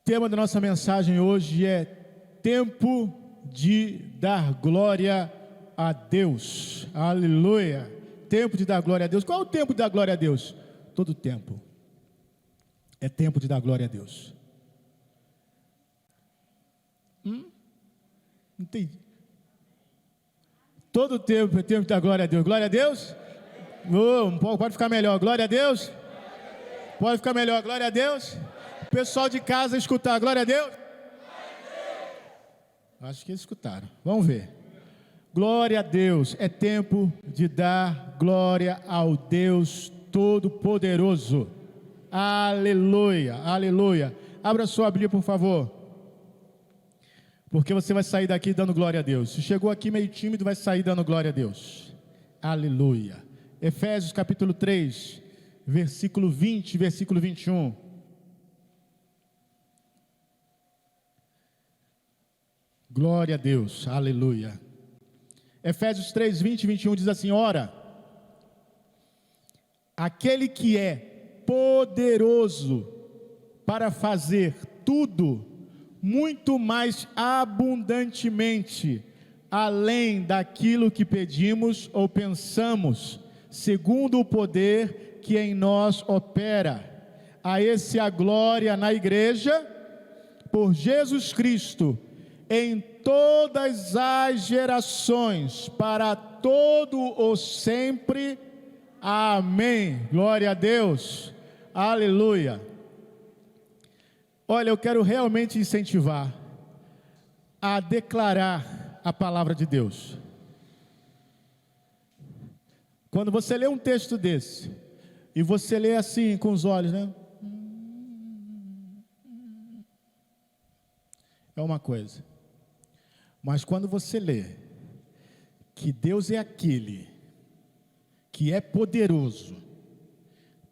tema da nossa mensagem hoje é tempo de dar glória a Deus. Aleluia! Tempo de dar glória a Deus. Qual é o tempo de dar glória a Deus? Todo tempo é tempo de dar glória a Deus. Entendi. Todo tempo é tempo de dar glória a Deus. Glória a Deus? Pode ficar melhor. Glória a Deus? Pode ficar melhor. Glória a Deus? O pessoal de casa escutar. Glória a Deus? Acho que eles escutaram. Vamos ver. Glória a Deus. É tempo de dar glória ao Deus Todo-Poderoso. Aleluia. Aleluia. Abra sua Bíblia, por favor. Porque você vai sair daqui dando glória a Deus. Se chegou aqui meio tímido, vai sair dando glória a Deus. Aleluia. Efésios capítulo 3, versículo 20, versículo 21. Glória a Deus, aleluia. Efésios 3, 20 e 21 diz assim: ora, aquele que é poderoso para fazer tudo muito mais abundantemente, além daquilo que pedimos ou pensamos, segundo o poder que em nós opera. A esse a glória na igreja, por Jesus Cristo, em todas as gerações, para todo o sempre. Amém. Glória a Deus. Aleluia. Olha, eu quero realmente incentivar a declarar a palavra de Deus. Quando você lê um texto desse, e você lê assim com os olhos, né? É uma coisa. Mas quando você lê que Deus é aquele que é poderoso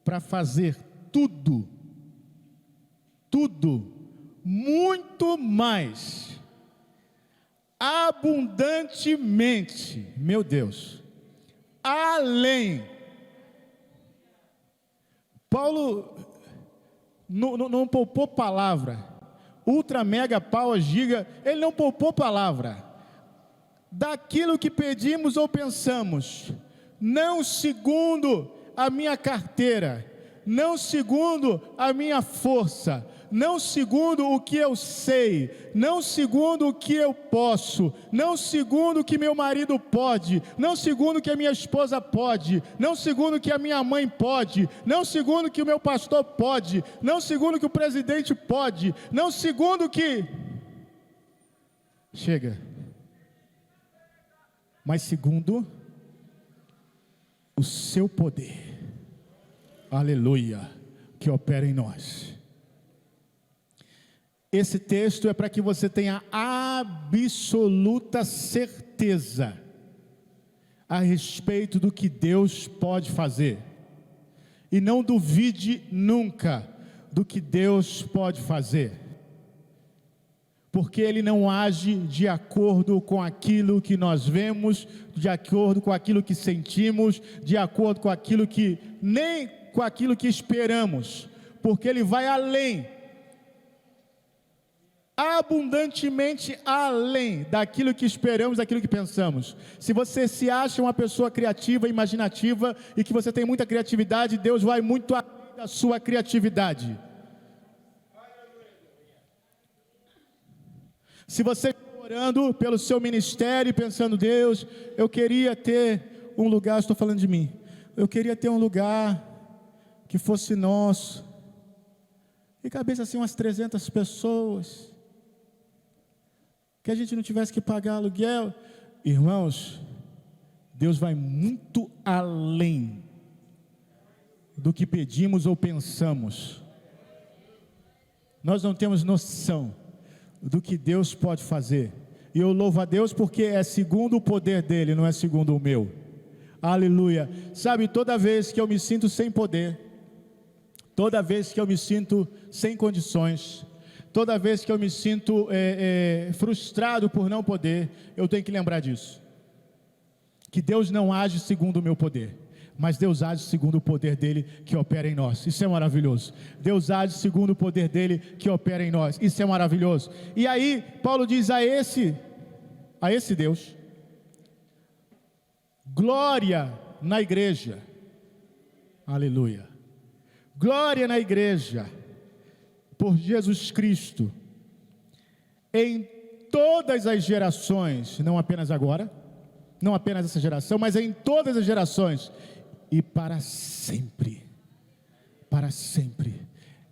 para fazer tudo, muito mais, abundantemente, meu Deus, além. Paulo não poupou palavra, ultra, mega, power, giga, ele não poupou palavra, daquilo que pedimos ou pensamos, não segundo a minha carteira, não segundo a minha força, não segundo o que eu sei, não segundo o que eu posso, não segundo o que meu marido pode, não segundo o que a minha esposa pode, não segundo o que a minha mãe pode, não segundo o que o meu pastor pode, não segundo o que o presidente pode, não segundo o que... Chega. Mas segundo o seu poder, aleluia, que opera em nós. Esse texto é para que você tenha absoluta certeza a respeito do que Deus pode fazer, e não duvide nunca do que Deus pode fazer, porque Ele não age de acordo com aquilo que nós vemos, de acordo com aquilo que sentimos, de acordo com aquilo que, nem com aquilo que esperamos, porque Ele vai além, abundantemente além daquilo que esperamos, daquilo que pensamos. Se você se acha uma pessoa criativa, imaginativa, e que você tem muita criatividade, Deus vai muito além da sua criatividade. Se você está orando pelo seu ministério, pensando: Deus, eu queria ter um lugar, estou falando de mim, eu queria ter um lugar que fosse nosso, e cabeça assim umas 300 pessoas, que a gente não tivesse que pagar aluguel. Irmãos, Deus vai muito além do que pedimos ou pensamos. Nós não temos noção do que Deus pode fazer, e eu louvo a Deus porque é segundo o poder dele, não é segundo o meu. Aleluia. Sabe, toda vez que eu me sinto sem poder, toda vez que eu me sinto sem condições, toda vez que eu me sinto frustrado por não poder, eu tenho que lembrar disso, que Deus não age segundo o meu poder, mas Deus age segundo o poder dele que opera em nós. Isso é maravilhoso. Deus age segundo o poder dele que opera em nós. Isso é maravilhoso. E aí Paulo diz a esse Deus, glória na igreja. Aleluia. Glória na igreja por Jesus Cristo em todas as gerações, não apenas agora, não apenas essa geração, mas em todas as gerações e para sempre. Para sempre.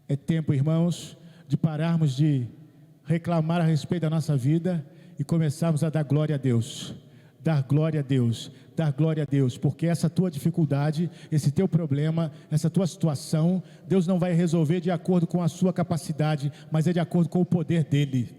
É tempo, irmãos, de pararmos de reclamar a respeito da nossa vida e começarmos a dar glória a Deus. Dar glória a Deus, dar glória a Deus, porque essa tua dificuldade, esse teu problema, essa tua situação, Deus não vai resolver de acordo com a sua capacidade, mas é de acordo com o poder dele.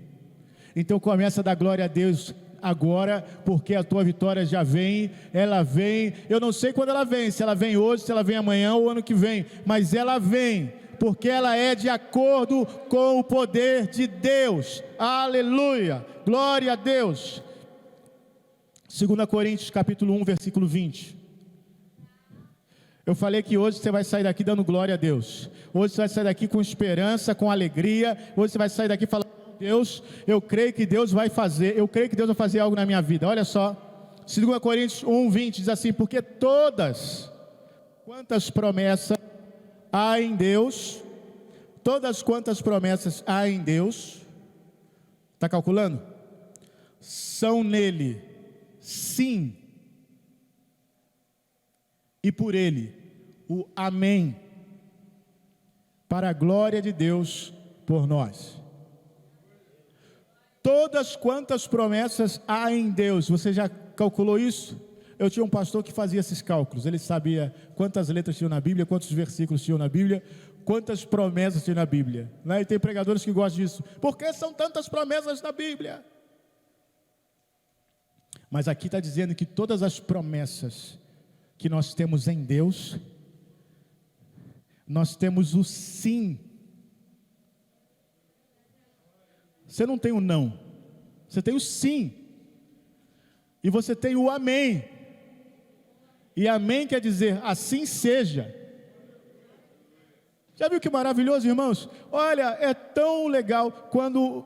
Então começa a dar glória a Deus agora, porque a tua vitória já vem, ela vem, eu não sei quando ela vem, se ela vem hoje, se ela vem amanhã ou ano que vem, mas ela vem, porque ela é de acordo com o poder de Deus. Aleluia, glória a Deus. 2 Coríntios capítulo 1, versículo 20. Eu falei que hoje você vai sair daqui dando glória a Deus. Hoje você vai sair daqui com esperança, com alegria. Hoje você vai sair daqui falando: Deus, eu creio que Deus vai fazer. Eu creio que Deus vai fazer algo na minha vida. Olha só, 2 Coríntios 1, 20 diz assim: porque todas quantas promessas há em Deus, todas quantas promessas há em Deus, está calculando? São nele sim, e por ele o amém, para a glória de Deus por nós. Todas quantas promessas há em Deus, você já calculou isso? Eu tinha um pastor que fazia esses cálculos, ele sabia quantas letras tinham na Bíblia, quantos versículos tinham na Bíblia, quantas promessas tinham na Bíblia, né? E tem pregadores que gostam disso, por que são tantas promessas na Bíblia? Mas aqui está dizendo que todas as promessas que nós temos em Deus, nós temos o sim. Você não tem o não, você tem o sim. E você tem o amém. E amém quer dizer assim seja. Já viu que maravilhoso, irmãos? Olha, é tão legal quando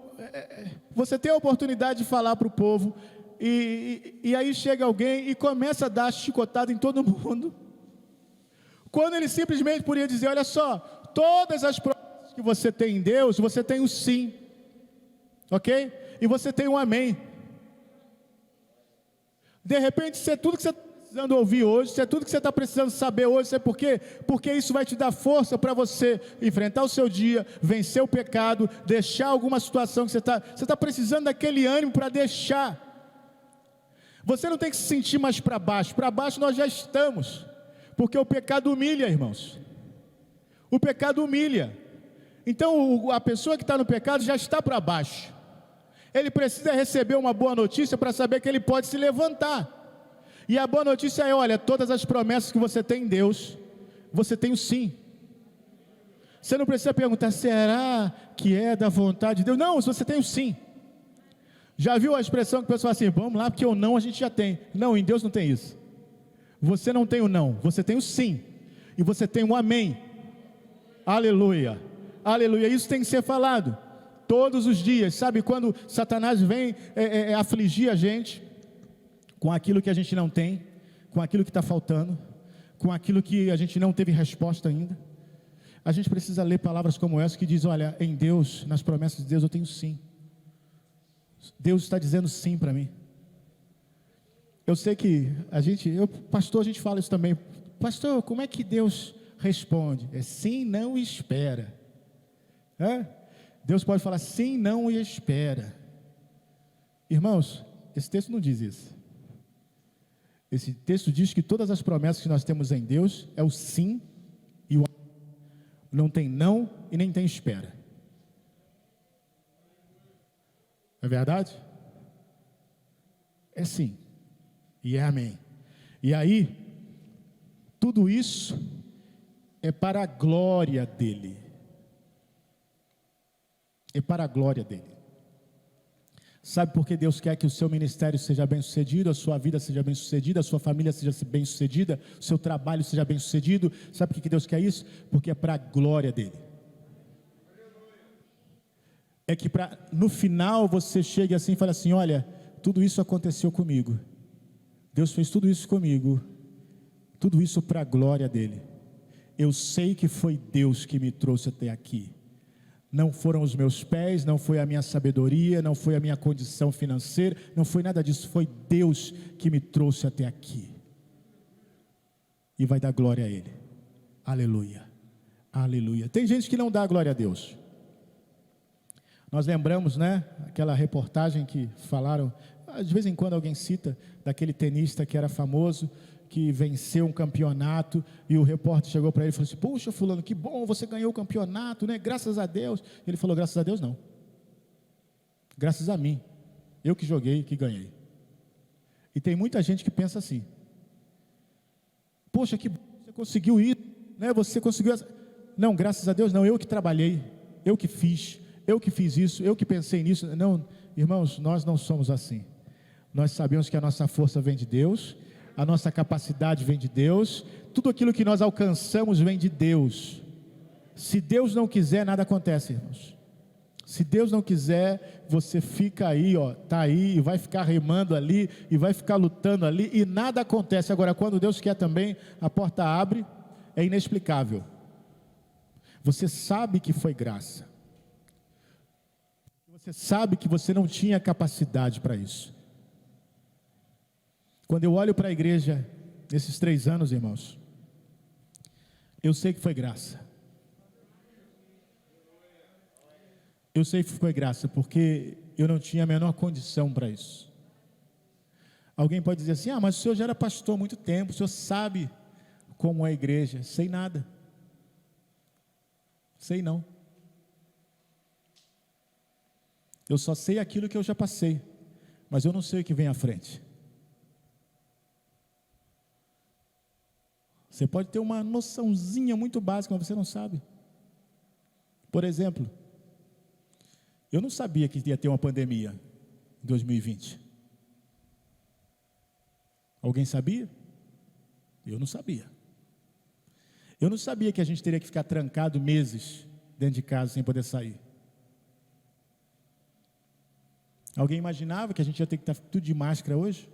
você tem a oportunidade de falar para o povo. E aí chega alguém e começa a dar chicotada em todo mundo, quando ele simplesmente poderia dizer: olha só, todas as promessas que você tem em Deus, você tem um sim, ok? E você tem um amém. De repente, isso é tudo que você está precisando ouvir hoje, isso é tudo que você está precisando saber hoje. Sabe por quê? Porque isso vai te dar força para você enfrentar o seu dia, vencer o pecado, deixar alguma situação que você está precisando daquele ânimo para deixar. Você não tem que se sentir mais para baixo nós já estamos, porque o pecado humilha, irmãos, o pecado humilha. Então a pessoa que está no pecado já está para baixo, ele precisa receber uma boa notícia para saber que ele pode se levantar, e a boa notícia é: olha, todas as promessas que você tem em Deus, você tem o sim. Você não precisa perguntar: será que é da vontade de Deus? Não, você tem o sim. Já viu a expressão que o pessoal fala assim: vamos lá, porque o não a gente já tem. Não, em Deus não tem isso. Você não tem o não, você tem o sim. E você tem o amém. Aleluia, aleluia. Isso tem que ser falado todos os dias. Sabe quando Satanás vem afligir a gente com aquilo que a gente não tem, com aquilo que está faltando, com aquilo que a gente não teve resposta ainda, a gente precisa ler palavras como essa que diz: olha, em Deus, nas promessas de Deus eu tenho sim. Deus está dizendo sim para mim. Eu sei que pastor, a gente fala isso também. Pastor, como é que Deus responde? É sim, não e espera. Deus pode falar sim, não e espera. Irmãos, esse texto não diz isso. Esse texto diz que todas as promessas que nós temos em Deus é o sim e o não tem não e nem tem espera. É verdade? É sim, e é amém. E aí, tudo isso é para a glória dele. É para a glória dele. Sabe por que Deus quer que o seu ministério seja bem-sucedido, a sua vida seja bem-sucedida, a sua família seja bem-sucedida, o seu trabalho seja bem-sucedido? Sabe por que Deus quer isso? Porque é para a glória dele. É que no final você chegue assim e fale assim: olha, tudo isso aconteceu comigo, Deus fez tudo isso comigo, tudo isso para a glória dele. Eu sei que foi Deus que me trouxe até aqui. Não foram os meus pés, não foi a minha sabedoria, não foi a minha condição financeira, não foi nada disso, foi Deus que me trouxe até aqui. E vai dar glória a Ele. Aleluia, aleluia. Tem gente que não dá glória a Deus. Nós lembramos, né, aquela reportagem que falaram, de vez em quando alguém cita, daquele tenista que era famoso, que venceu um campeonato, e o repórter chegou para ele e falou assim: puxa, fulano, que bom, você ganhou o campeonato, né? Graças a Deus. Ele falou: graças a Deus não, graças a mim, eu que joguei, que ganhei. E tem muita gente que pensa assim: poxa, que bom, você conseguiu isso, né? Você conseguiu essa... Não, graças a Deus não, eu que trabalhei, eu que fiz isso, eu que pensei nisso. Não, irmãos, nós não somos assim. Nós sabemos que a nossa força vem de Deus, a nossa capacidade vem de Deus, tudo aquilo que nós alcançamos vem de Deus. Se Deus não quiser, nada acontece, irmãos. Se Deus não quiser, você fica aí, ó, tá aí, e vai ficar remando ali, e vai ficar lutando ali, e nada acontece. Agora, quando Deus quer também, a porta abre, é inexplicável. Você sabe que foi graça. Você sabe que você não tinha capacidade para isso. Quando eu olho para a igreja, nesses 3 anos, irmãos, eu sei que foi graça. Eu sei que foi graça, porque eu não tinha a menor condição para isso. Alguém pode dizer assim: ah, mas o senhor já era pastor há muito tempo, o senhor sabe como é a igreja. Sei nada. Sei não. Eu só sei aquilo que eu já passei, mas eu não sei o que vem à frente. Você pode ter uma noçãozinha muito básica, mas você não sabe. Por exemplo, eu não sabia que ia ter uma pandemia em 2020. Alguém sabia? Eu não sabia. Eu não sabia que a gente teria que ficar trancado meses dentro de casa sem poder sair. Alguém imaginava que a gente ia ter que estar tudo de máscara hoje?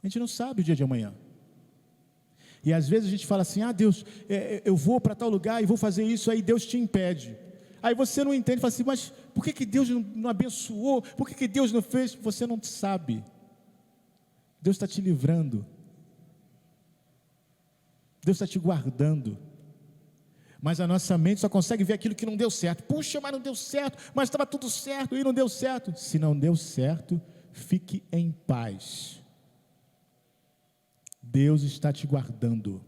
A gente não sabe o dia de amanhã. E às vezes a gente fala assim: ah, Deus, eu vou para tal lugar e vou fazer isso, aí Deus te impede. Aí você não entende, fala assim: mas por que Deus não abençoou? Por que Deus não fez? Você não sabe. Deus está te livrando. Deus está te guardando. Mas a nossa mente só consegue ver aquilo que não deu certo. Puxa, mas não deu certo, mas estava tudo certo e não deu certo. Se não deu certo, fique em paz. Deus está te guardando.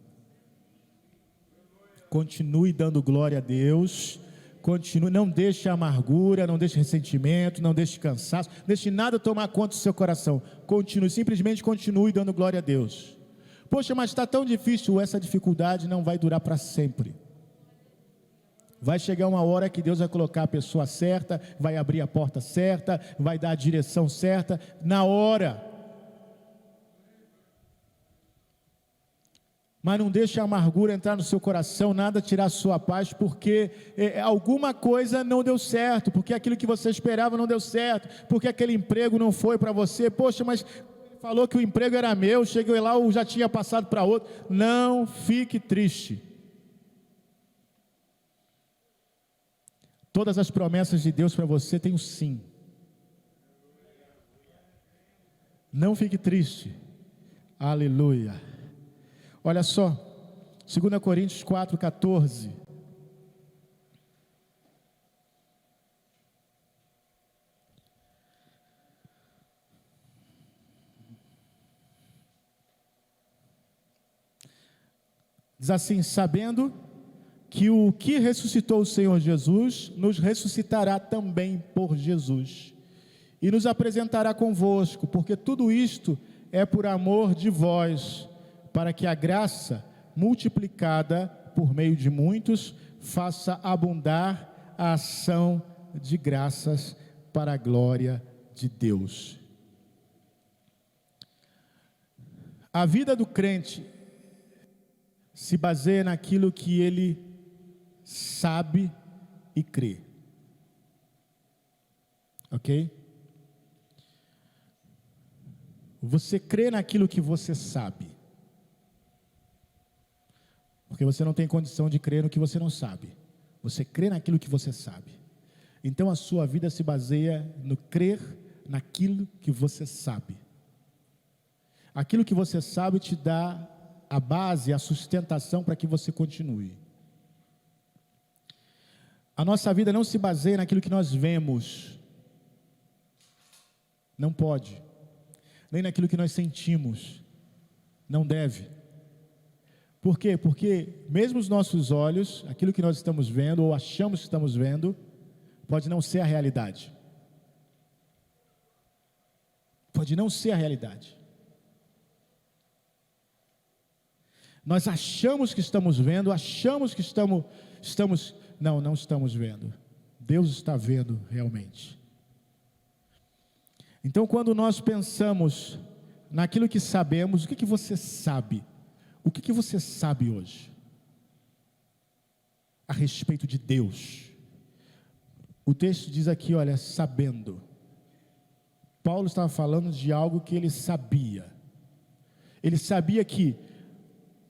Continue dando glória a Deus. Continue, não deixe amargura, não deixe ressentimento, não deixe cansaço, não deixe nada tomar conta do seu coração. Continue, simplesmente continue dando glória a Deus. Poxa, mas está tão difícil. Essa dificuldade não vai durar para sempre. Vai chegar uma hora que Deus vai colocar a pessoa certa, vai abrir a porta certa, vai dar a direção certa, na hora. Mas não deixe a amargura entrar no seu coração, nada tirar a sua paz, porque alguma coisa não deu certo, porque aquilo que você esperava não deu certo, porque aquele emprego não foi para você. Poxa, mas ele falou que o emprego era meu, cheguei lá, eu já tinha passado para outro. Não fique triste. Todas as promessas de Deus para você têm um sim. Não fique triste. Aleluia. Olha só, 2 Coríntios 4,14. Diz assim: sabendo que o que ressuscitou o Senhor Jesus, nos ressuscitará também por Jesus, e nos apresentará convosco, porque tudo isto é por amor de vós, para que a graça, multiplicada por meio de muitos, faça abundar a ação de graças para a glória de Deus. A vida do crente se baseia naquilo que ele sabe e crê. Ok? Você crê naquilo que você sabe. Porque você não tem condição de crer no que você não sabe. Você crê naquilo que você sabe. Então a sua vida se baseia no crer naquilo que você sabe. Aquilo que você sabe te dá a base, a sustentação para que você continue. A nossa vida não se baseia naquilo que nós vemos. Não pode. Nem naquilo que nós sentimos. Não deve. Por quê? Porque mesmo os nossos olhos, aquilo que nós estamos vendo ou achamos que estamos vendo, pode não ser a realidade. Pode não ser a realidade. Nós achamos que estamos vendo, achamos que não estamos vendo. Deus está vendo realmente. Então, quando nós pensamos naquilo que sabemos, o que você sabe? O que você sabe hoje? A respeito de Deus. O texto diz aqui, olha, sabendo. Paulo estava falando de algo que ele sabia. Ele sabia que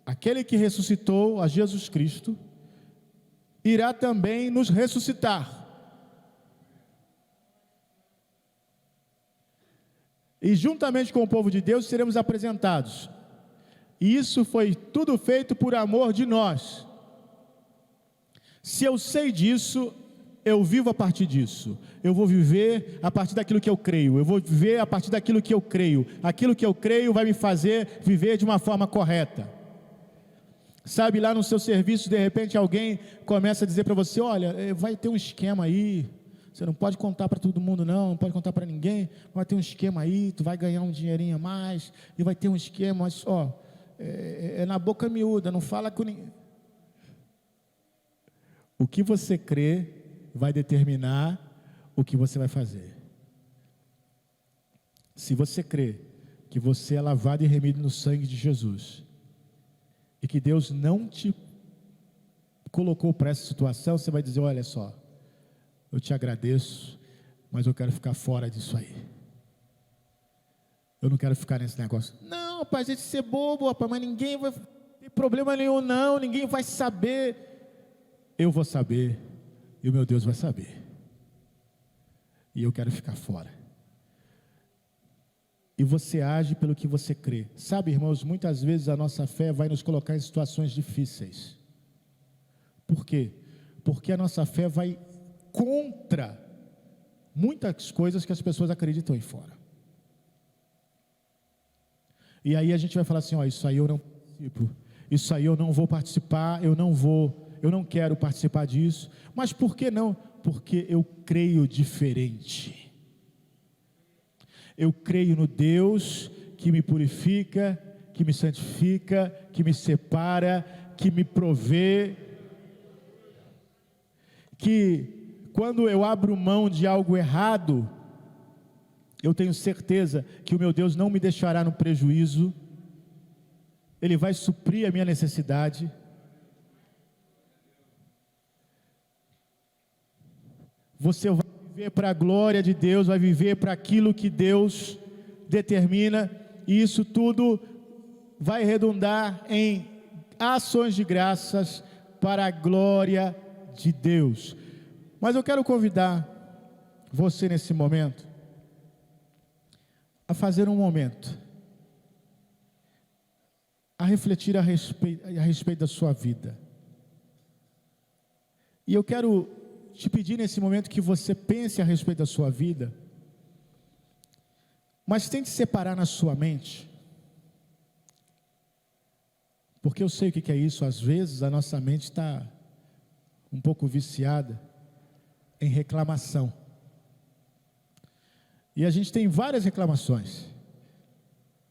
aquele que ressuscitou a Jesus Cristo, irá também nos ressuscitar. E juntamente com o povo de Deus seremos apresentados. E isso foi tudo feito por amor de nós. Se eu sei disso, eu vivo a partir disso. Eu vou viver a partir daquilo que eu creio. Eu vou viver a partir daquilo que eu creio. Aquilo que eu creio vai me fazer viver de uma forma correta. Sabe, lá no seu serviço, de repente alguém começa a dizer para você, olha, vai ter um esquema aí, você não pode contar para todo mundo não pode contar para ninguém, vai ter um esquema aí, tu vai ganhar um dinheirinho a mais, e vai ter um esquema, mas é na boca miúda, não fala com ninguém. O que você crê vai determinar o que você vai fazer. Se você crê que você é lavado e remido no sangue de Jesus, e que Deus não te colocou para essa situação, você vai dizer, olha só, eu te agradeço, mas eu quero ficar fora disso aí. Eu não quero ficar nesse negócio. Não, rapaz, a gente ser bobo, rapaz, mas ninguém vai ter problema nenhum não, ninguém vai saber. Eu vou saber, e o meu Deus vai saber. E eu quero ficar fora. E você age pelo que você crê. Sabe, irmãos, muitas vezes a nossa fé vai nos colocar em situações difíceis. Por quê? Porque a nossa fé vai contra muitas coisas que as pessoas acreditam aí fora. E aí a gente vai falar assim, isso aí eu não participo, isso aí eu não vou participar, eu não quero participar disso. Mas por que não? Porque eu creio diferente. Eu creio no Deus que me purifica, que me santifica, que me separa, que me provê, que quando eu abro mão de algo errado, eu tenho certeza que o meu Deus não me deixará no prejuízo, Ele vai suprir a minha necessidade. Você vai viver para a glória de Deus, vai viver para aquilo que Deus determina, e isso tudo vai redundar em ações de graças para a glória de Deus. Mas eu quero convidar você nesse momento a fazer um momento, a refletir a respeito da sua vida. E eu quero te pedir nesse momento que você pense a respeito da sua vida, mas tente separar na sua mente, porque eu sei o que é isso. Às vezes a nossa mente está um pouco viciada em reclamação, e a gente tem várias reclamações,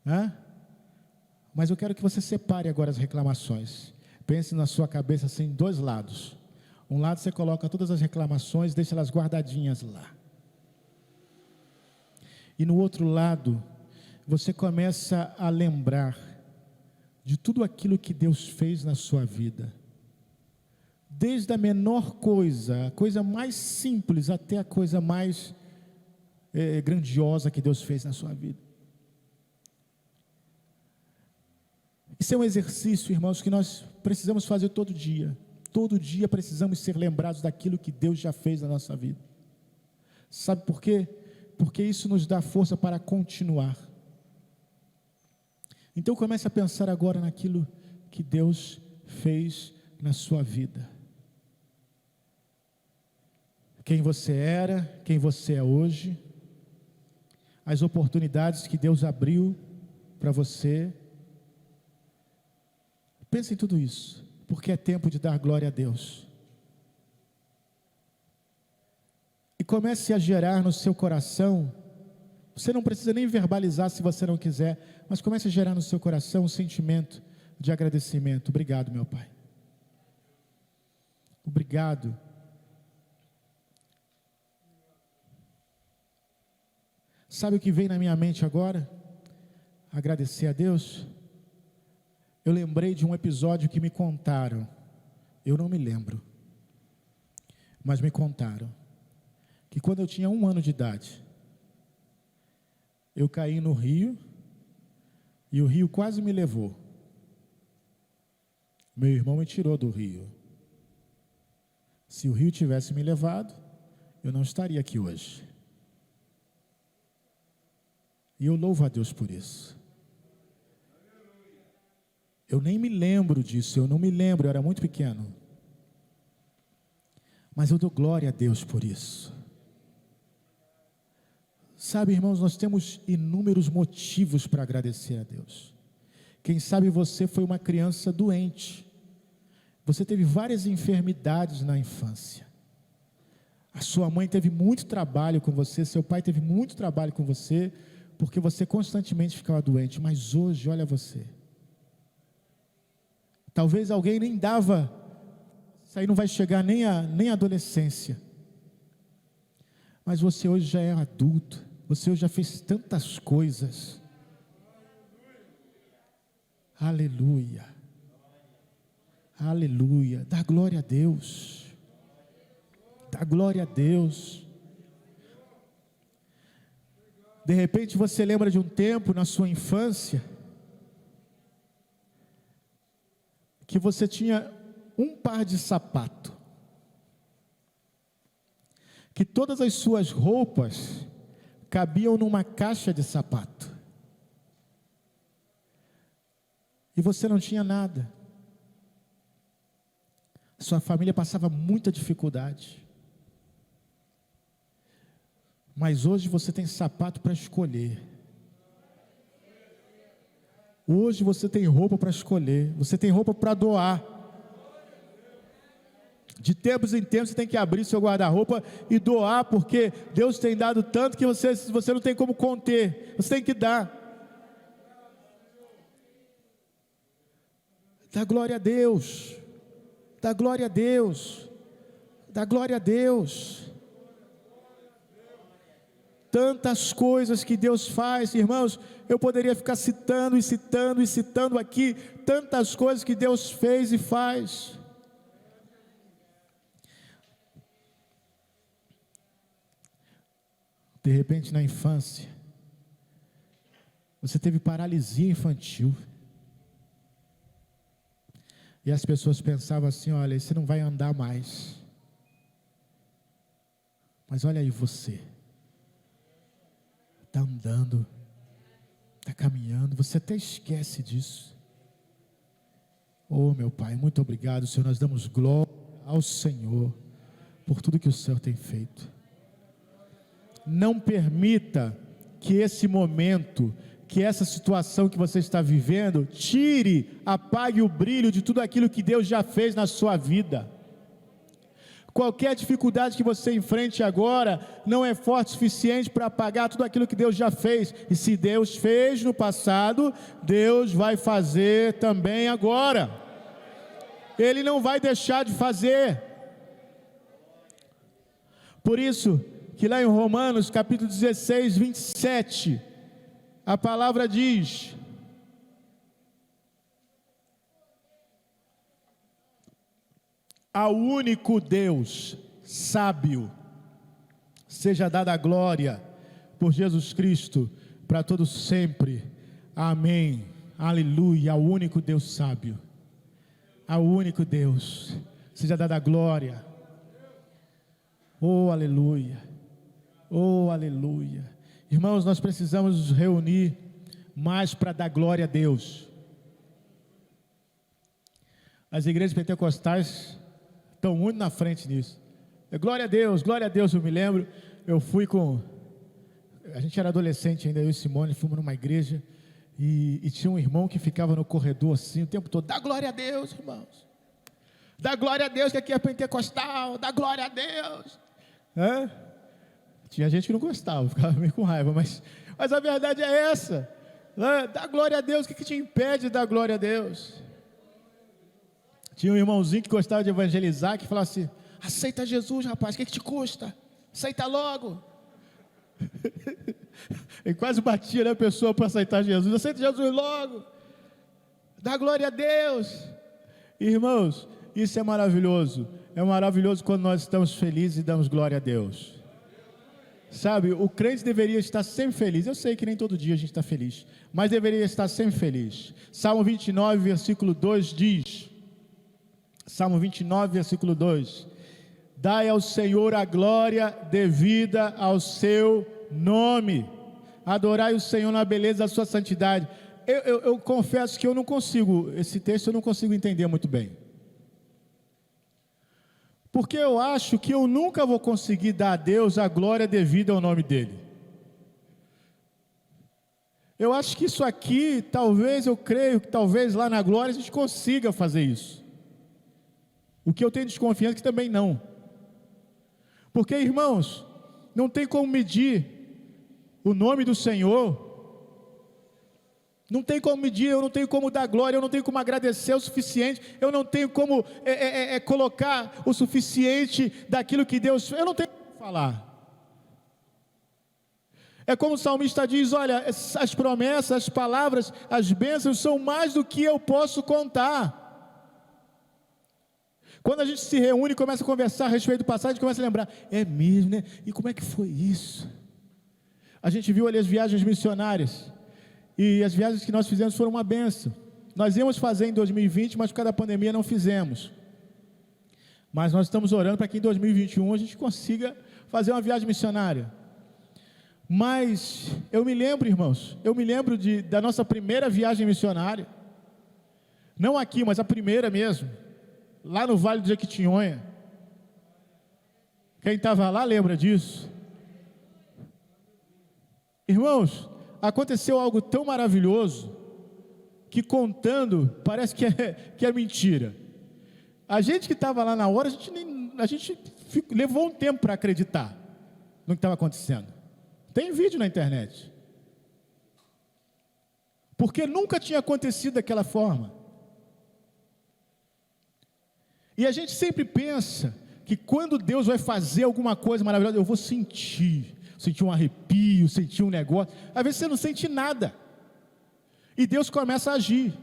né? Mas eu quero que você separe agora as reclamações. Pense na sua cabeça assim, em dois lados. Um lado você coloca todas as reclamações, deixa elas guardadinhas lá. E no outro lado, você começa a lembrar de tudo aquilo que Deus fez na sua vida. Desde a menor coisa, a coisa mais simples, até a coisa mais grandiosa que Deus fez na sua vida. Isso é um exercício, irmãos, que nós precisamos fazer todo dia. Todo dia precisamos ser lembrados daquilo que Deus já fez na nossa vida. Sabe por quê? Porque isso nos dá força para continuar. Então comece a pensar agora naquilo que Deus fez na sua vida. Quem você era, quem você é hoje, as oportunidades que Deus abriu para você. Pense em tudo isso, porque é tempo de dar glória a Deus. E comece a gerar no seu coração, você não precisa nem verbalizar se você não quiser, mas comece a gerar no seu coração um sentimento de agradecimento. Obrigado, meu Pai. Obrigado. Sabe o que vem na minha mente agora? Agradecer a Deus. Eu lembrei de um episódio que me contaram. Eu não me lembro, mas me contaram que quando eu tinha 1 ano de idade, eu caí no rio e o rio quase me levou. Meu irmão me tirou do rio. Se o rio tivesse me levado, eu não estaria aqui hoje. E eu louvo a Deus por isso. Eu nem me lembro disso, eu não me lembro, eu era muito pequeno. Mas eu dou glória a Deus por isso. Sabe, irmãos, nós temos inúmeros motivos para agradecer a Deus. Quem sabe você foi uma criança doente. Você teve várias enfermidades na infância. A sua mãe teve muito trabalho com você, seu pai teve muito trabalho com você, porque você constantemente ficava doente. Mas hoje, olha você. Talvez alguém nem dava, isso aí não vai chegar nem à adolescência. Mas você hoje já é adulto, você hoje já fez tantas coisas. Aleluia, aleluia, dá glória a Deus, dá glória a Deus. De repente você lembra de um tempo na sua infância, que você tinha um par de sapato, que todas as suas roupas cabiam numa caixa de sapato, e você não tinha nada, sua família passava muita dificuldade, mas hoje você tem sapato para escolher. Hoje você tem roupa para escolher, você tem roupa para doar. De tempos em tempos você tem que abrir seu guarda-roupa e doar, porque Deus tem dado tanto que você não tem como conter, você tem que dar. Dá glória a Deus, dá glória a Deus, dá glória a Deus. Tantas coisas que Deus faz, irmãos, eu poderia ficar citando e citando e citando aqui, tantas coisas que Deus fez e faz. De repente na infância, você teve paralisia infantil, e as pessoas pensavam assim: olha, você não vai andar mais. Mas olha aí você, está andando, está caminhando, você até esquece disso. Oh meu Pai, muito obrigado, Senhor, nós damos glória ao Senhor, por tudo que o Senhor tem feito. Não permita que esse momento, que essa situação que você está vivendo, apague o brilho de tudo aquilo que Deus já fez na sua vida. Qualquer dificuldade que você enfrente agora, não é forte o suficiente para apagar tudo aquilo que Deus já fez. E se Deus fez no passado, Deus vai fazer também agora. Ele não vai deixar de fazer. Por isso, que lá em Romanos capítulo 16, 27, a palavra diz: ao único Deus sábio seja dada a glória por Jesus Cristo para todos sempre. Amém. Aleluia. Ao único Deus sábio, ao único Deus seja dada a glória. Oh, aleluia. Oh, aleluia. Irmãos, nós precisamos nos reunir mais para dar glória a Deus. As igrejas pentecostais estão muito na frente nisso. Glória a Deus, glória a Deus. Eu me lembro, eu fui a gente era adolescente ainda, eu e Simone, fomos numa igreja e tinha um irmão que ficava no corredor assim o tempo todo: dá glória a Deus, irmãos, dá glória a Deus, que aqui é pentecostal, dá glória a Deus. Tinha gente que não gostava, ficava meio com raiva, mas a verdade é essa. Dá glória a Deus. O que te impede de dar glória a Deus? Tinha um irmãozinho que gostava de evangelizar, que falava assim: aceita Jesus, rapaz, o que te custa? Aceita logo. Ele quase batia na pessoa para aceitar Jesus: aceita Jesus logo, dá glória a Deus. Irmãos, isso é maravilhoso. É maravilhoso quando nós estamos felizes e damos glória a Deus. Sabe, o crente deveria estar sempre feliz. Eu sei que nem todo dia a gente está feliz, mas deveria estar sempre feliz. Salmo 29, versículo 2 diz: Salmo 29, versículo 2: dai ao Senhor a glória devida ao seu nome, adorai o Senhor na beleza da sua santidade. Eu confesso que eu não consigo, esse texto eu não consigo entender muito bem, porque eu acho que eu nunca vou conseguir dar a Deus a glória devida ao nome dEle. Eu acho que isso aqui, talvez, eu creio que talvez lá na glória a gente consiga fazer isso. O que eu tenho desconfiança é que também não. Porque, irmãos, não tem como medir o nome do Senhor. Não tem como medir, eu não tenho como dar glória, eu não tenho como agradecer o suficiente, eu não tenho como colocar o suficiente daquilo que Deus fez, eu não tenho como falar. É como o salmista diz: olha, as promessas, as palavras, as bênçãos são mais do que eu posso contar. Quando a gente se reúne e começa a conversar a respeito do passado, a gente começa a lembrar: é mesmo, né? E como é que foi isso? A gente viu ali as viagens missionárias, e as viagens que nós fizemos foram uma bênção. Nós íamos fazer em 2020, mas por causa da pandemia não fizemos. Mas nós estamos orando para que em 2021 a gente consiga fazer uma viagem missionária. Mas eu me lembro, irmãos, da nossa primeira viagem missionária. Não aqui, mas a primeira mesmo, lá no Vale do Jequitinhonha. Quem estava lá lembra disso. Irmãos, aconteceu algo tão maravilhoso, que contando, parece que é mentira. A gente que estava lá na hora, a gente levou um tempo para acreditar no que estava acontecendo. Tem vídeo na internet. Porque nunca tinha acontecido daquela forma. E a gente sempre pensa que quando Deus vai fazer alguma coisa maravilhosa, eu vou sentir um arrepio, sentir um negócio. Às vezes você não sente nada, e Deus começa a agir.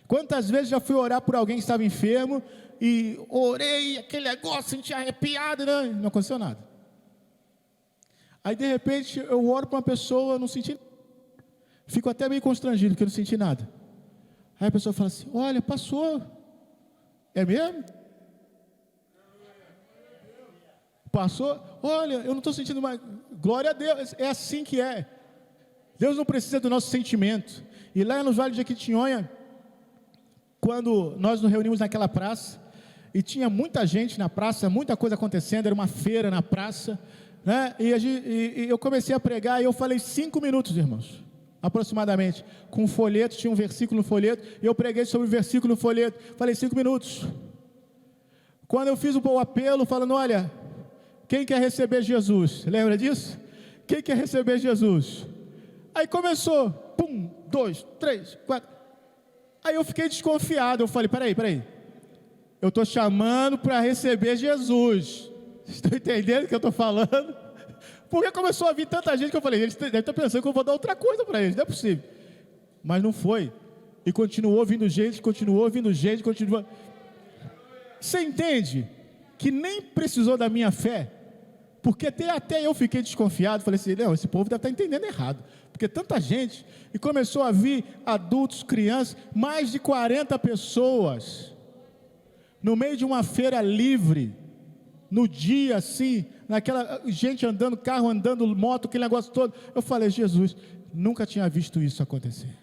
Quantas vezes já fui orar por alguém que estava enfermo, e orei, aquele negócio, senti arrepiado, não aconteceu nada. Aí de repente eu oro para uma pessoa, não senti, fico até meio constrangido, porque eu não senti nada. Aí a pessoa fala assim: olha, passou. É mesmo? Passou? Olha, eu não estou sentindo mais. Glória a Deus, é assim que é. Deus não precisa do nosso sentimento. E lá no Vale de Jequitinhonha, quando nós nos reunimos naquela praça, e tinha muita gente na praça, muita coisa acontecendo, era uma feira na praça, né? E eu comecei a pregar, e eu falei 5 minutos, irmãos, aproximadamente, com um folheto, tinha um versículo no folheto, e eu preguei sobre o versículo no folheto, falei 5 minutos. Quando eu fiz o apelo, falando: olha, quem quer receber Jesus? Lembra disso? Quem quer receber Jesus? Aí começou, 1, 2, 3, 4. Aí eu fiquei desconfiado, eu falei: peraí, eu estou chamando para receber Jesus. Estão entendendo o que eu estou falando? Porque começou a vir tanta gente que eu falei, eles devem estar pensando que eu vou dar outra coisa para eles, não é possível. Mas não foi. E continuou vindo gente, continuou vindo gente, continuou. Você entende que nem precisou da minha fé? Porque até eu fiquei desconfiado, falei assim, não, esse povo deve estar entendendo errado. Porque tanta gente, e começou a vir adultos, crianças, mais de 40 pessoas, no meio de uma feira livre, no dia assim, naquela gente andando, carro andando, moto, aquele negócio todo. Eu falei, Jesus, nunca tinha visto isso acontecer.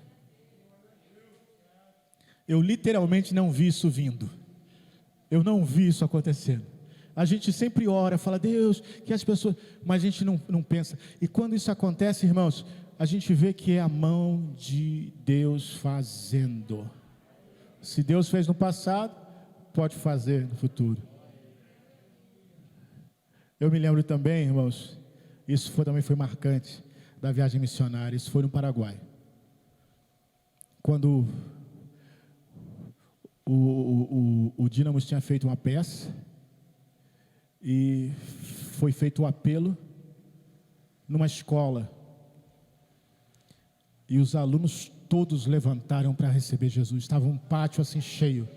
Eu literalmente não vi isso vindo. Eu não vi isso acontecendo. A gente sempre ora, fala, Deus, que as pessoas... Mas a gente não pensa. E quando isso acontece, irmãos, a gente vê que é a mão de Deus fazendo. Se Deus fez no passado, pode fazer no futuro. Eu me lembro também, irmãos, isso também foi marcante da viagem missionária. Isso foi no Paraguai. Quando o Dínamos tinha feito uma peça e foi feito o apelo numa escola. E os alunos todos levantaram para receber Jesus. Estava um pátio assim cheio.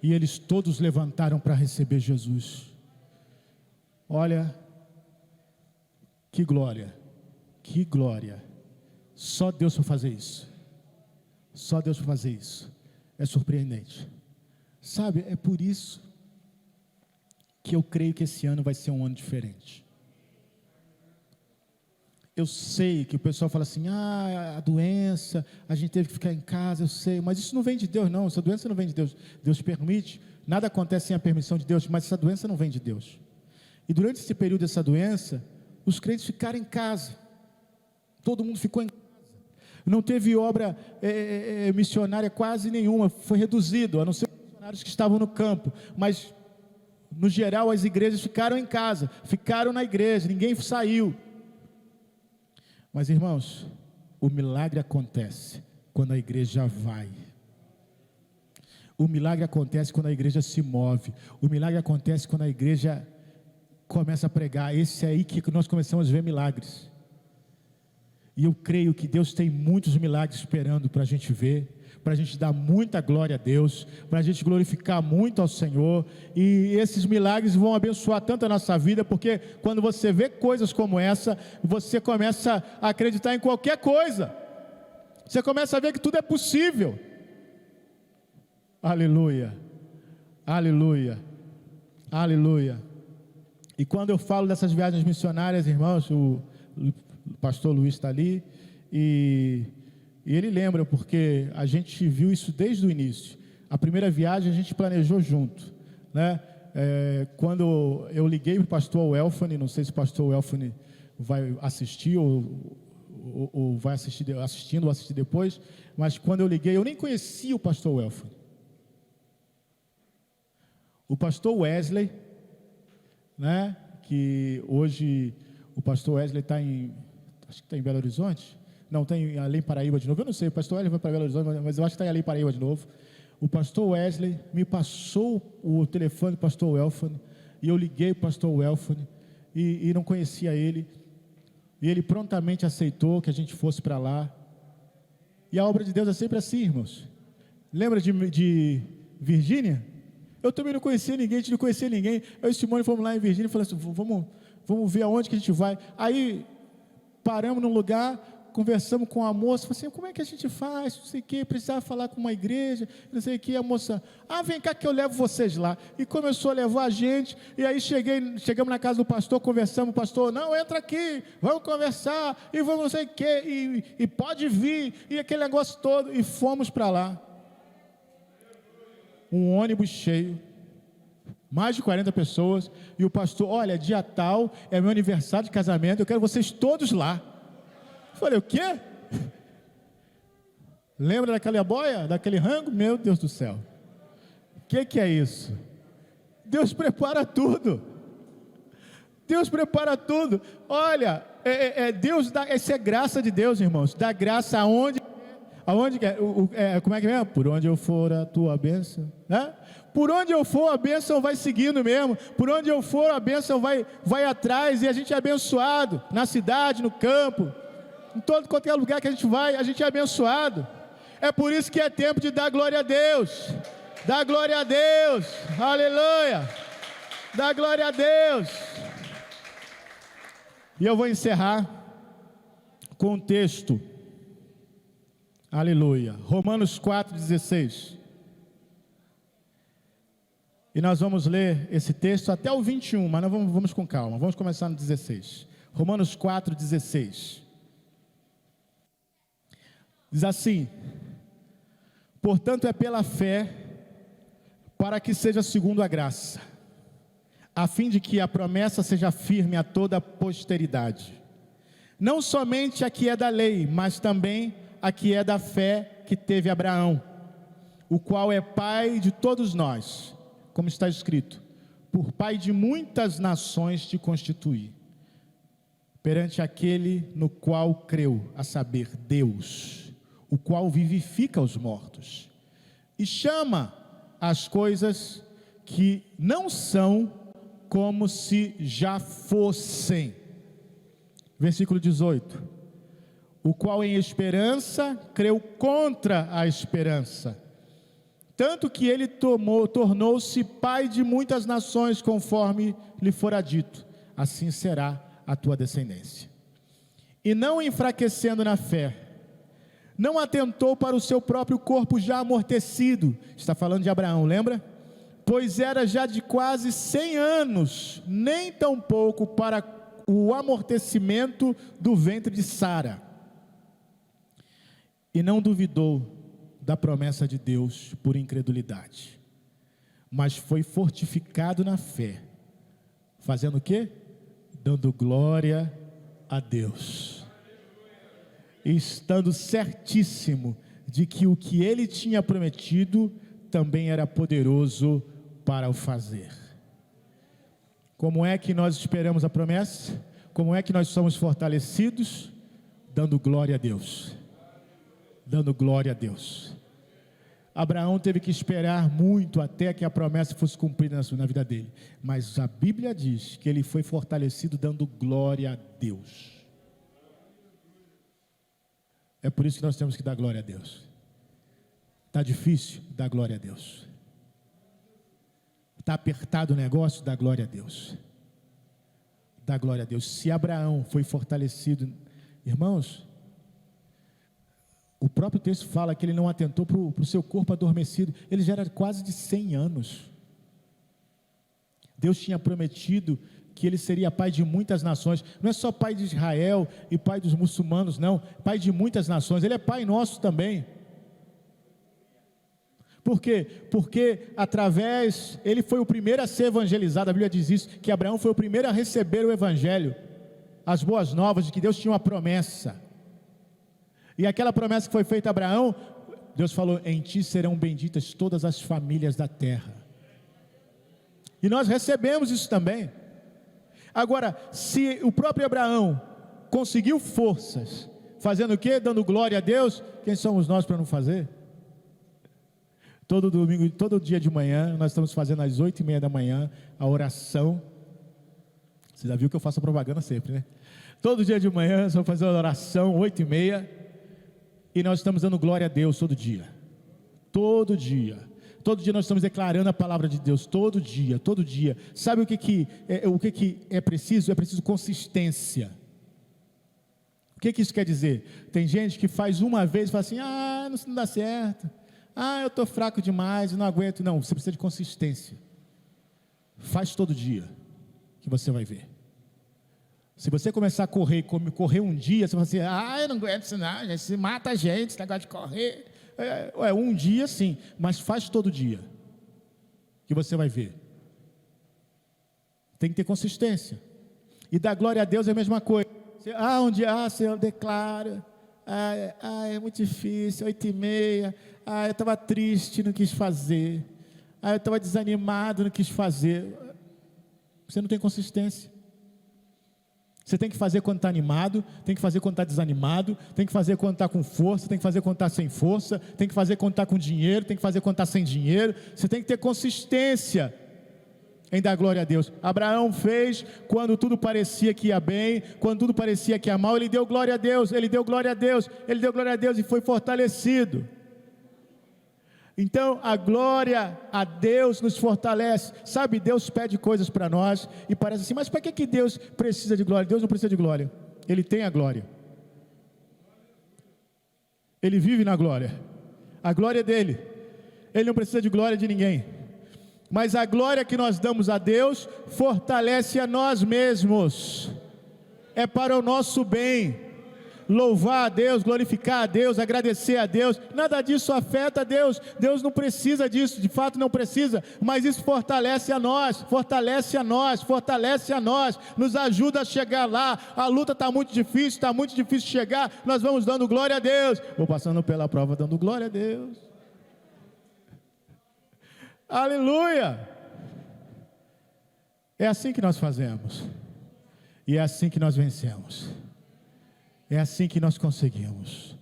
E eles todos levantaram para receber Jesus. Olha, que glória, que glória. Só Deus para fazer isso. Só Deus para fazer isso. É surpreendente. Sabe, é por isso que eu creio que esse ano vai ser um ano diferente. Eu sei que o pessoal fala assim, a doença, a gente teve que ficar em casa, eu sei, mas isso não vem de Deus não, essa doença não vem de Deus. Deus permite, nada acontece sem a permissão de Deus, mas essa doença não vem de Deus. E durante esse período dessa doença, os crentes ficaram em casa, todo mundo ficou em casa, não teve obra missionária quase nenhuma, foi reduzido, a não ser os missionários que estavam no campo, mas no geral as igrejas ficaram em casa, ficaram na igreja, ninguém saiu. Mas irmãos, o milagre acontece quando a igreja vai. O milagre acontece quando a igreja se move. O milagre acontece quando a igreja começa a pregar. Esse é aí que nós começamos a ver milagres. E eu creio que Deus tem muitos milagres esperando para a gente ver, para a gente dar muita glória a Deus, para a gente glorificar muito ao Senhor, e esses milagres vão abençoar tanto a nossa vida, porque quando você vê coisas como essa, você começa a acreditar em qualquer coisa, você começa a ver que tudo é possível. Aleluia, aleluia, aleluia. E quando eu falo dessas viagens missionárias, irmãos, o pastor Luiz está ali, e ele lembra, porque a gente viu isso desde o início. A primeira viagem a gente planejou junto, né? Quando eu liguei para o pastor Welfane, não sei se o pastor Welfane vai assistir ou vai assistir, assistindo ou assistir depois, mas quando eu liguei, eu nem conhecia o pastor Welfane. O pastor Wesley, né? Que hoje o pastor Wesley está acho que está em Belo Horizonte. Não, tem em Além Paraíba de novo, eu não sei, o pastor Wesley vai para Belo Horizonte, mas eu acho que está em Além Paraíba de novo. O pastor Wesley me passou o telefone do pastor Welfane, e eu liguei para o pastor Welfane, e não conhecia ele, e ele prontamente aceitou que a gente fosse para lá. E a obra de Deus é sempre assim, irmãos. Lembra de Virgínia? Eu também não conhecia ninguém, a gente não conhecia ninguém. Eu e Simone fomos lá em Virgínia e falamos assim, vamos ver aonde que a gente vai. Aí paramos num lugar, conversamos com a moça, falei assim, como é que a gente faz, não sei o que, precisava falar com uma igreja, não sei o que, a moça, vem cá que eu levo vocês lá, e começou a levar a gente, e aí chegamos na casa do pastor, conversamos, o pastor, não, entra aqui, vamos conversar, e vamos não sei o que, e pode vir, e aquele negócio todo, e fomos para lá, um ônibus cheio, mais de 40 pessoas, e o pastor, olha, dia tal, é meu aniversário de casamento, eu quero vocês todos lá. Eu falei, o quê? Lembra daquela boia, daquele rango? Meu Deus do céu, o que é isso? Deus prepara tudo, Deus prepara tudo. Olha, Deus dá, essa é graça de Deus, irmãos, dá graça Aonde que é? Como é que é? Por onde eu for a tua bênção, né? Por onde eu for a bênção vai seguindo mesmo. Por onde eu for a bênção vai atrás, e a gente é abençoado na cidade, no campo, em todo qualquer lugar que a gente vai, a gente é abençoado. É por isso que é tempo de dar glória a Deus. Dá glória a Deus. Aleluia. Dá glória a Deus. E eu vou encerrar com um texto. Aleluia. Romanos 4,16. E nós vamos ler esse texto até o 21, mas nós vamos com calma. Vamos começar no 16. Romanos 4,16. Diz assim: portanto é pela fé, para que seja segundo a graça, a fim de que a promessa seja firme a toda a posteridade, não somente a que é da lei, mas também a que é da fé que teve Abraão, o qual é pai de todos nós, como está escrito: por pai de muitas nações te constituí, perante aquele no qual creu, a saber, Deus, o qual vivifica os mortos, e chama as coisas que não são como se já fossem. Versículo 18: o qual em esperança creu contra a esperança, tanto que ele tornou-se pai de muitas nações, conforme lhe fora dito: assim será a tua descendência. E não enfraquecendo na fé, não atentou para o seu próprio corpo já amortecido. Está falando de Abraão, lembra? Pois era já de quase 100 anos, nem tampouco para o amortecimento do ventre de Sara. E não duvidou da promessa de Deus por incredulidade, mas foi fortificado na fé, fazendo o quê? Dando glória a Deus, estando certíssimo de que o que ele tinha prometido também era poderoso para o fazer. Como é que nós esperamos a promessa? Como é que nós somos fortalecidos? Dando glória a Deus. Dando glória a Deus. Abraão teve que esperar muito até que a promessa fosse cumprida na vida dele, mas a Bíblia diz que ele foi fortalecido dando glória a Deus. É por isso que nós temos que dar glória a Deus. Está difícil? Dá glória a Deus. Está apertado o negócio? Dá glória a Deus. Dá glória a Deus. Se Abraão foi fortalecido, irmãos, o próprio texto fala que ele não atentou para o seu corpo adormecido. Ele já era quase de 100 anos. Deus tinha prometido que ele seria pai de muitas nações. Não é só pai de Israel e pai dos muçulmanos, não. Pai de muitas nações. Ele é pai nosso também. Por quê? Porque ele foi o primeiro a ser evangelizado. A Bíblia diz isso, que Abraão foi o primeiro a receber o evangelho, as boas novas de que Deus tinha uma promessa. E aquela promessa que foi feita a Abraão, Deus falou: em ti serão benditas todas as famílias da terra. E nós recebemos isso também. Agora, se o próprio Abraão conseguiu forças, fazendo o quê? Dando glória a Deus, quem somos nós para não fazer? Todo domingo, todo dia de manhã, nós estamos fazendo às 8:30 da manhã, a oração. Você já viu que eu faço propaganda sempre, né? Todo dia de manhã, nós vamos fazer a oração, 8:30, e nós estamos dando glória a Deus todo dia. Todo dia. Todo dia nós estamos declarando a palavra de Deus, todo dia, todo dia. Sabe o que é preciso? É preciso consistência. O que isso quer dizer? Tem gente que faz uma vez e fala assim: não dá certo, eu estou fraco demais, não aguento. Não, você precisa de consistência. Faz todo dia, que você vai ver. Se você começar a correr um dia, você vai assim: eu não aguento isso não, já se mata a gente, esse negócio de correr. Um dia sim, mas faz todo dia, que você vai ver. Tem que ter consistência. E dar glória a Deus é a mesma coisa. Senhor, declara. É muito difícil, 8:30. Eu estava triste, não quis fazer. Eu estava desanimado, não quis fazer. Você não tem consistência. Você tem que fazer quando está animado, tem que fazer quando está desanimado, tem que fazer quando está com força, tem que fazer quando está sem força, tem que fazer quando está com dinheiro, tem que fazer quando está sem dinheiro. Você tem que ter consistência em dar glória a Deus. Abraão fez quando tudo parecia que ia bem, quando tudo parecia que ia mal, ele deu glória a Deus, ele deu glória a Deus, ele deu glória a Deus e foi fortalecido. Então a glória a Deus nos fortalece. Sabe, Deus pede coisas para nós e parece assim, mas para que Deus precisa de glória? Deus não precisa de glória, Ele tem a glória, Ele vive na glória, a glória é dele, Ele não precisa de glória de ninguém. Mas a glória que nós damos a Deus fortalece a nós mesmos, é para o nosso bem. Louvar a Deus, glorificar a Deus, agradecer a Deus, nada disso afeta a Deus. Deus não precisa disso, de fato não precisa, mas isso fortalece a nós, fortalece a nós, fortalece a nós, nos ajuda a chegar lá. A luta está muito difícil chegar, nós vamos dando glória a Deus. Vou passando pela prova dando glória a Deus. Aleluia! É assim que nós fazemos, e é assim que nós vencemos. É assim que nós conseguimos.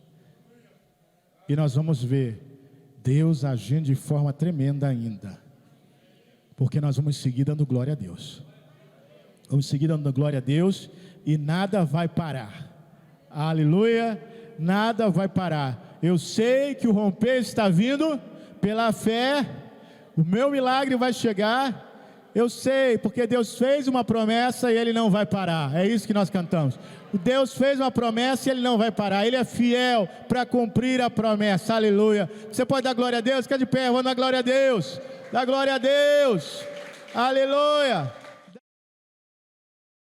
E nós vamos ver Deus agindo de forma tremenda ainda, porque nós vamos seguir dando glória a Deus. Vamos seguir dando glória a Deus e nada vai parar. Aleluia, nada vai parar. Eu sei que o romper está vindo pela fé. O meu milagre vai chegar. Eu sei, porque Deus fez uma promessa e Ele não vai parar. É isso que nós cantamos. Deus fez uma promessa e Ele não vai parar. Ele é fiel para cumprir a promessa. Aleluia. Você pode dar glória a Deus? Fica de pé, vamos dar glória a Deus. Dá glória a Deus. Aleluia.